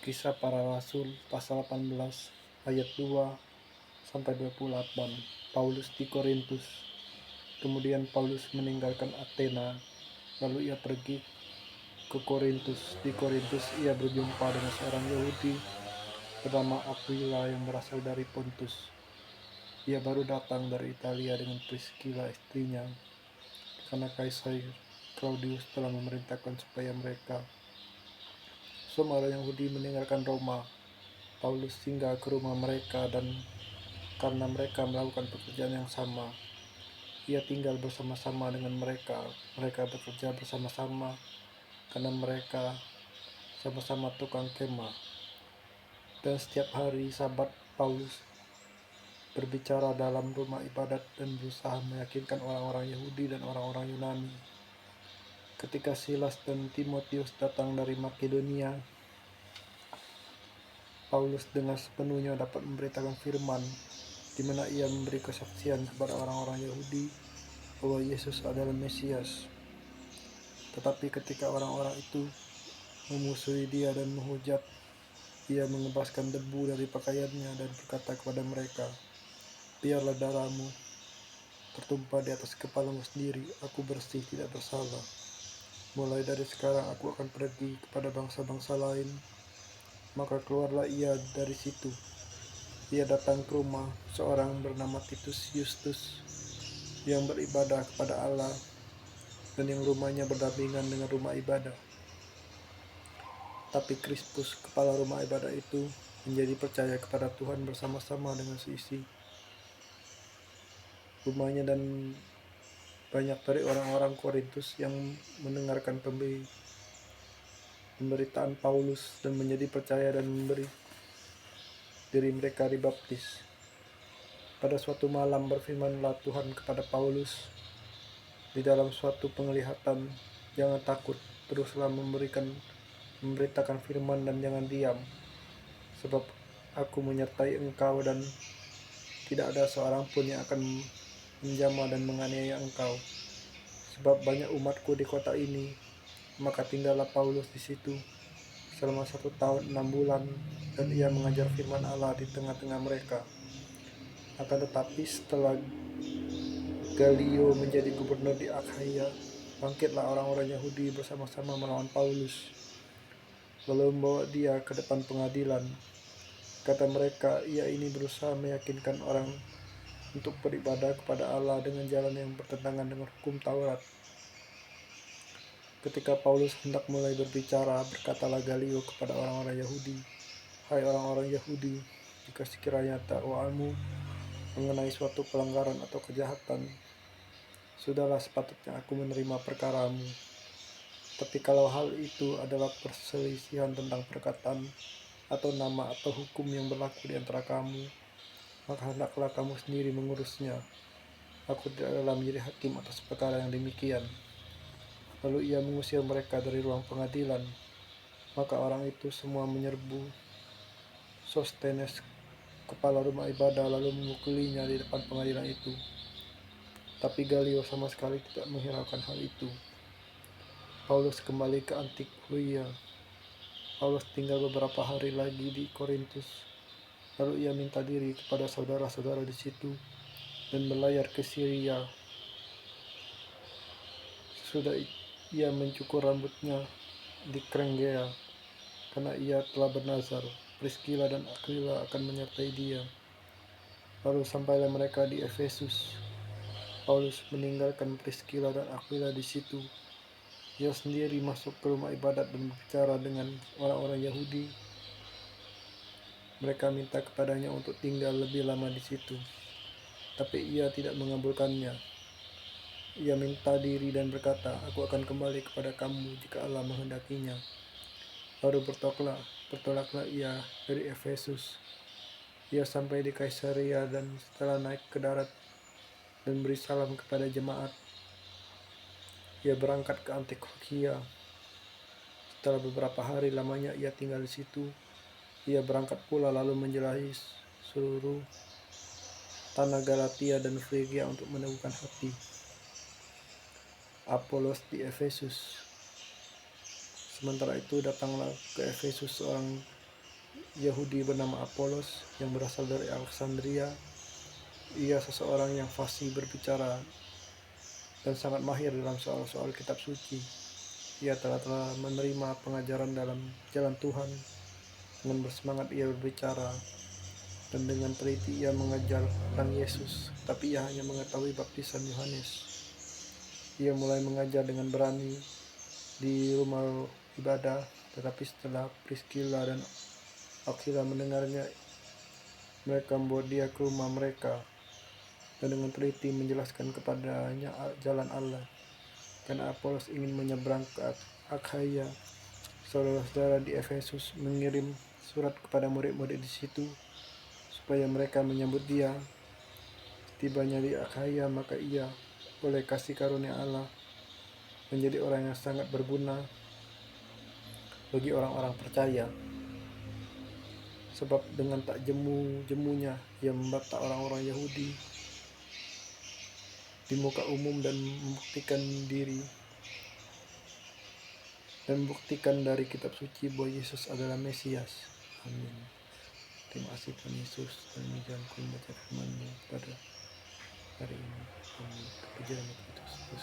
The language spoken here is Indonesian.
Kisah Para Rasul pasal 18 ayat 2 sampai 28. Paulus di Korintus. Kemudian Paulus meninggalkan Athena, lalu ia pergi ke Korintus. Di Korintus ia berjumpa dengan seorang Yahudi bernama Aquila yang berasal dari Pontus. Ia baru datang dari Italia dengan Priscilla istrinya, karena Kaisar Claudius telah memerintahkan supaya mereka semua orang Yahudi meninggalkan Roma. Paulus singgah ke rumah mereka, dan karena mereka melakukan pekerjaan yang sama, ia tinggal bersama-sama dengan mereka. Mereka bekerja bersama-sama karena mereka sama-sama tukang kemah. Dan setiap hari Sabat Paulus berbicara dalam rumah ibadat dan berusaha meyakinkan orang-orang Yahudi dan orang-orang Yunani. Ketika Silas dan Timotius datang dari Makedonia, Paulus dengan sepenuhnya dapat memberitakan firman, di mana ia memberi kesaksian kepada orang-orang Yahudi bahwa Yesus adalah Mesias. Tetapi ketika orang-orang itu memusuhi dia dan menghujat, ia mengebaskan debu dari pakaiannya dan berkata kepada mereka, "Biarlah darahmu tertumpah di atas kepalamu sendiri, aku bersih, tidak bersalah. Mulai dari sekarang aku akan pergi kepada bangsa-bangsa lain." Maka keluarlah ia dari situ. Ia datang ke rumah seorang bernama Titus Justus yang beribadah kepada Allah dan yang rumahnya berdampingan dengan rumah ibadah. Tapi Krispus, kepala rumah ibadah itu, menjadi percaya kepada Tuhan bersama-sama dengan seisi rumahnya, dan banyak dari orang-orang Korintus yang mendengarkan pemberitaan Paulus dan menjadi percaya dan memberi diri mereka dibaptis. Pada suatu malam berfirmanlah Tuhan kepada Paulus di dalam suatu penglihatan, "Jangan takut, teruslah memberitakan firman dan jangan diam, sebab aku menyertai engkau dan tidak ada seorang pun yang akan menjamah dan menganiaya engkau, sebab banyak umatku di kota ini." Maka tinggallah Paulus di situ selama 1 tahun 6 bulan, dan ia mengajar firman Allah di tengah-tengah mereka. Akan tetapi setelah Galio menjadi gubernur di Akhaya, bangkitlah orang-orang Yahudi bersama-sama melawan Paulus, lalu membawa dia ke depan pengadilan. Kata mereka, ia ini berusaha meyakinkan orang untuk beribadah kepada Allah dengan jalan yang bertentangan dengan hukum Taurat. Ketika Paulus hendak mulai berbicara, berkatalah Galio kepada orang-orang Yahudi, "Hai orang-orang Yahudi, jika sekiranya dakwaanmu mengenai suatu pelanggaran atau kejahatan, sudahlah sepatutnya aku menerima perkaramu. Tapi kalau hal itu adalah perselisihan tentang perkataan atau nama atau hukum yang berlaku di antara kamu, maka hendaklah kamu sendiri mengurusnya. Aku tidak adalah menjadi hakim atas perkara yang demikian." Lalu ia mengusir mereka dari ruang pengadilan. Maka orang itu semua menyerbu Sostenes, kepala rumah ibadah, lalu memukulinya di depan pengadilan itu. Tapi Galio sama sekali tidak menghiraukan hal itu. Paulus kembali ke Antiokhia. Paulus tinggal beberapa hari lagi di Korintus. Lalu ia minta diri kepada saudara-saudara di situ dan berlayar ke Syria. Sudah ia mencukur rambutnya di Krenggea, karena ia telah bernazar. Priscilla dan Aquila akan menyertai dia. Lalu sampailah mereka di Efesus. Paulus meninggalkan Priscilla dan Aquila di situ. Ia sendiri masuk ke rumah ibadat dan berbicara dengan orang-orang Yahudi. Mereka minta kepadanya untuk tinggal lebih lama di situ, tapi ia tidak mengabulkannya. Ia minta diri dan berkata, "Aku akan kembali kepada kamu jika Allah menghendakinya." Lalu bertolaklah ia dari Efesus. Ia sampai di Kaisarea, dan setelah naik ke darat dan beri salam kepada jemaat, ia berangkat ke Antiokhia. Setelah beberapa hari lamanya ia tinggal di situ, ia berangkat pula lalu menjelajahi seluruh tanah Galatia dan Frigia untuk meneguhkan hati. Apolos di Efesus. Sementara itu datanglah ke Efesus seorang Yahudi bernama Apolos yang berasal dari Alexandria. Ia seseorang yang fasih berbicara dan sangat mahir dalam soal-soal kitab suci. Ia telah menerima pengajaran dalam jalan Tuhan. Dengan bersemangat ia berbicara, dan dengan teliti ia mengajar tentang Yesus, tapi ia hanya mengetahui baptisan Yohanes. Ia mulai mengajar dengan berani di rumah ibadah, tetapi setelah Priscilla dan Aquila mendengarnya, mereka membawa dia ke rumah mereka dan dengan teliti menjelaskan kepadanya jalan Allah. Karena Apolos ingin menyeberang ke Akhaya, saudara-saudara di Efesus mengirim surat kepada murid-murid di situ supaya mereka menyambut dia. Tibanya di Akhaya, maka ia oleh kasih karunia Allah menjadi orang yang sangat berguna bagi orang-orang percaya, sebab dengan tak jemu-jemunya ia membantah orang-orang Yahudi di muka umum dan membuktikan dari kitab suci bahwa Yesus adalah Mesias. Amin. Terima kasih Tuhan Yesus, dan demikian ku membaca firman-Mu pada hari ini. Amin. Puji nama Kristus.